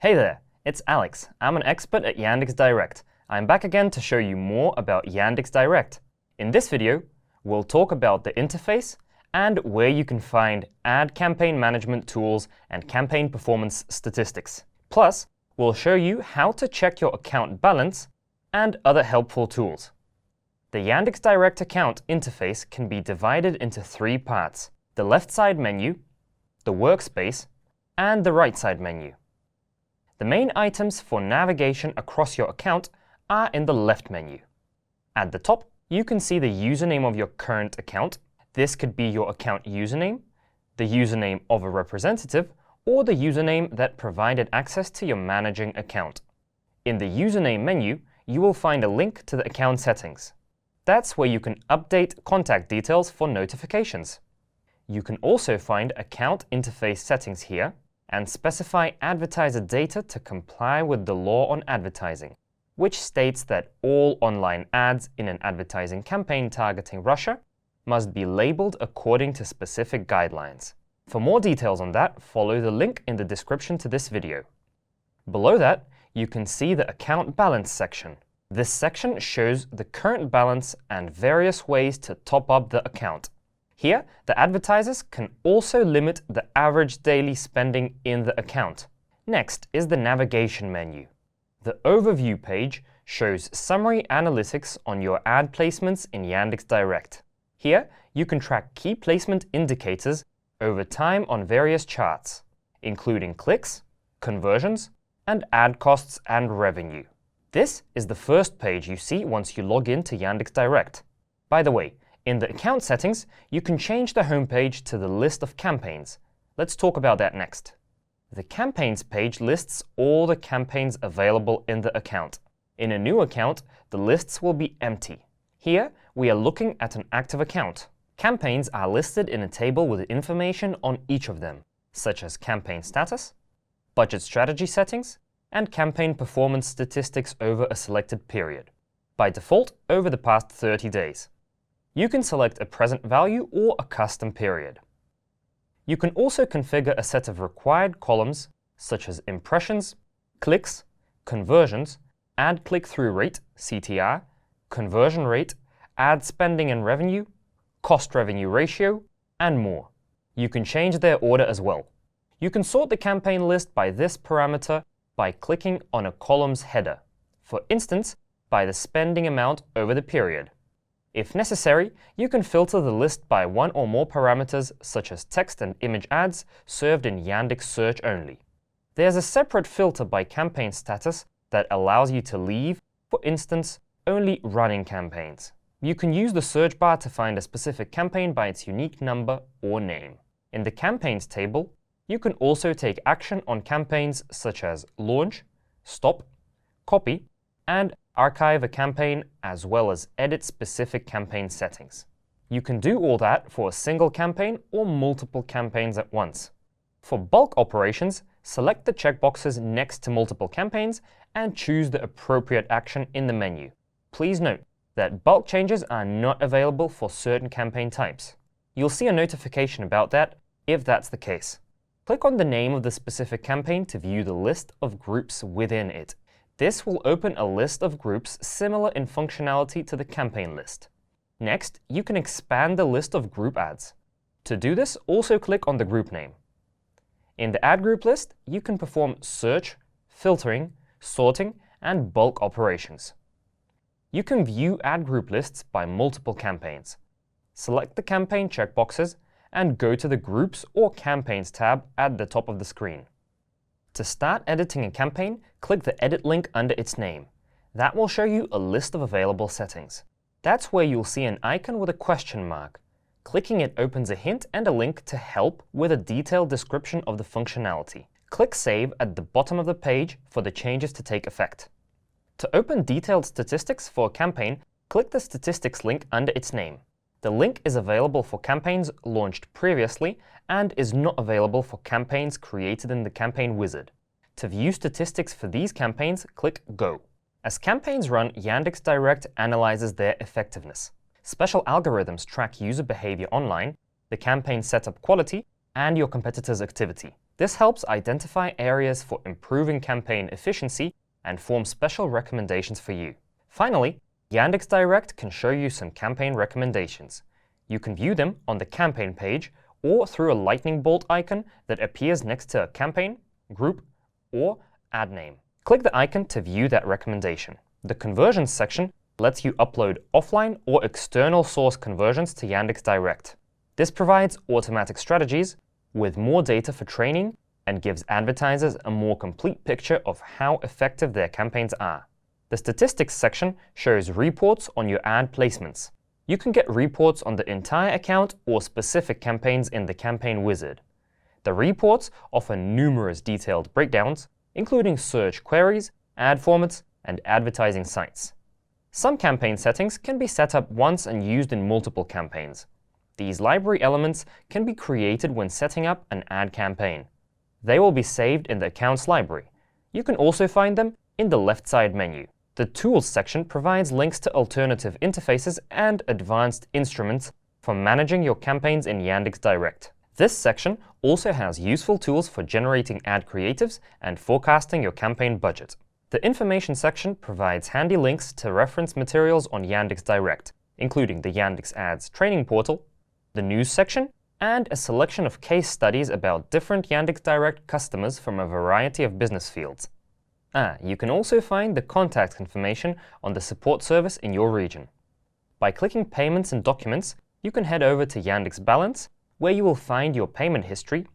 Hey there, it's Alex. I'm an expert at Yandex Direct. I'm back again to show you more about Yandex Direct. In this video, we'll talk about the interface and where you can find ad campaign management tools and campaign performance statistics. Plus, we'll show you how to check your account balance and other helpful tools. The Yandex Direct account interface can be divided into three parts: the left side menu, the workspace, and the right side menu. The main items for navigation across your account are in the left menu. At the top, you can see the username of your current account. This could be your account username, the username of a representative, or the username that provided access to your managing account. In the username menu, you will find a link to the account settings. That's where you can update contact details for notifications. You can also find account interface settings here and specify advertiser data to comply with the law on advertising, which states that all online ads in an advertising campaign targeting Russia must be labeled according to specific guidelines. For more details on that, follow the link in the description to this video. Below that, you can see the account balance section. This section shows the current balance and various ways to top up the account. Here, the advertisers can also limit the average daily spending in the account. Next is the navigation menu. The overview page shows summary analytics on your ad placements in Yandex Direct. Here, you can track key placement indicators over time on various charts, including clicks, conversions, and ad costs and revenue. This is the first page you see once you log in to Yandex Direct. By the way, in the account settings, you can change the homepage to the list of campaigns. Let's talk about that next. The campaigns page lists all the campaigns available in the account. In a new account, the lists will be empty. Here, we are looking at an active account. Campaigns are listed in a table with information on each of them, such as campaign status, budget strategy settings, and campaign performance statistics over a selected period, by default over the past 30 days. You can select a present value or a custom period. You can also configure a set of required columns such as impressions, clicks, conversions, ad click-through rate, CTR, conversion rate, ad spending and revenue, cost-revenue ratio, and more. You can change their order as well. You can sort the campaign list by this parameter by clicking on a column's header, for instance, by the spending amount over the period. If necessary, you can filter the list by one or more parameters such as text and image ads served in Yandex Search only. There's a separate filter by campaign status that allows you to leave, for instance, only running campaigns. You can use the search bar to find a specific campaign by its unique number or name. In the campaigns table, you can also take action on campaigns such as launch, stop, copy, and archive a campaign, as well as edit specific campaign settings. You can do all that for a single campaign or multiple campaigns at once. For bulk operations, select the checkboxes next to multiple campaigns and choose the appropriate action in the menu. Please note that bulk changes are not available for certain campaign types. You'll see a notification about that if that's the case. Click on the name of the specific campaign to view the list of groups within it. This will open a list of groups similar in functionality to the campaign list. Next, you can expand the list of group ads. To do this, also click on the group name. In the ad group list, you can perform search, filtering, sorting, and bulk operations. You can view ad group lists by multiple campaigns. Select the campaign checkboxes and go to the Groups or Campaigns tab at the top of the screen. To start editing a campaign, click the edit link under its name. That will show you a list of available settings. That's where you'll see an icon with a question mark. Clicking it opens a hint and a link to help with a detailed description of the functionality. Click Save at the bottom of the page for the changes to take effect. To open detailed statistics for a campaign, click the Statistics link under its name. The link is available for campaigns launched previously and is not available for campaigns created in the campaign wizard. To view statistics for these campaigns, click Go. As campaigns run, Yandex Direct analyzes their effectiveness. Special algorithms track user behavior online, the campaign setup quality, and your competitors' activity. This helps identify areas for improving campaign efficiency and form special recommendations for you. Finally, Yandex Direct can show you some campaign recommendations. You can view them on the campaign page or through a lightning bolt icon that appears next to a campaign, group, or ad name. Click the icon to view that recommendation. The conversions section lets you upload offline or external source conversions to Yandex Direct. This provides automatic strategies with more data for training and gives advertisers a more complete picture of how effective their campaigns are. The statistics section shows reports on your ad placements. You can get reports on the entire account or specific campaigns in the campaign wizard. The reports offer numerous detailed breakdowns, including search queries, ad formats, and advertising sites. Some campaign settings can be set up once and used in multiple campaigns. These library elements can be created when setting up an ad campaign. They will be saved in the Accounts library. You can also find them in the left side menu. The Tools section provides links to alternative interfaces and advanced instruments for managing your campaigns in Yandex Direct. This section also has useful tools for generating ad creatives and forecasting your campaign budget. The Information section provides handy links to reference materials on Yandex Direct, including the Yandex Ads training portal, the News section, and a selection of case studies about different Yandex Direct customers from a variety of business fields. You can also find the contact information on the support service in your region. By clicking Payments and Documents, you can head over to Yandex Balance, where you will find your payment history,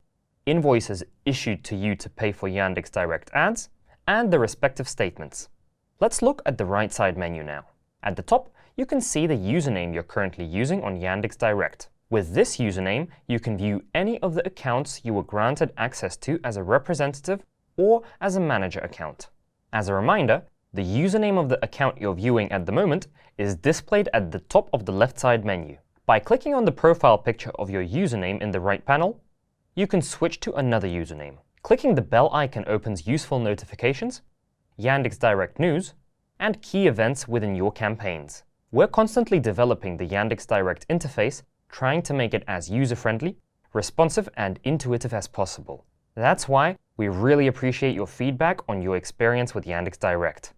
invoices issued to you to pay for Yandex Direct ads, and the respective statements. Let's look at the right side menu now. At the top, you can see the username you're currently using on Yandex Direct. With this username, you can view any of the accounts you were granted access to as a representative or as a manager account. As a reminder, the username of the account you're viewing at the moment is displayed at the top of the left side menu. By clicking on the profile picture of your username in the right panel, you can switch to another username. Clicking the bell icon opens useful notifications, Yandex Direct News, and key events within your campaigns. We're constantly developing the Yandex Direct interface, trying to make it as user-friendly, responsive, and intuitive as possible. That's why we really appreciate your feedback on your experience with Yandex Direct.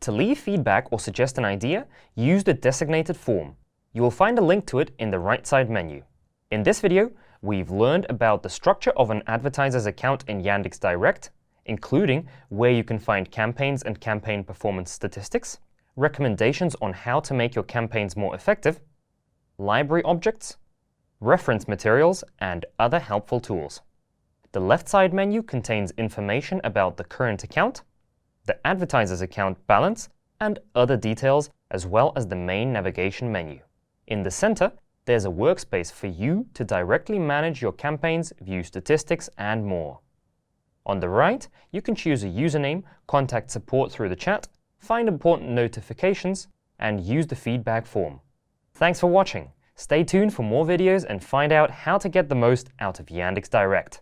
To leave feedback or suggest an idea, use the designated form. You will find a link to it in the right side menu. In this video, we've learned about the structure of an advertiser's account in Yandex Direct, including where you can find campaigns and campaign performance statistics, recommendations on how to make your campaigns more effective, library objects, reference materials, and other helpful tools. The left side menu contains information about the current account, the advertiser's account balance, and other details, as well as the main navigation menu. In the center, there's a workspace for you to directly manage your campaigns, view statistics, and more. On the right, you can choose a username, contact support through the chat, find important notifications, and use the feedback form. Thanks for watching. Stay tuned for more videos and find out how to get the most out of Yandex Direct.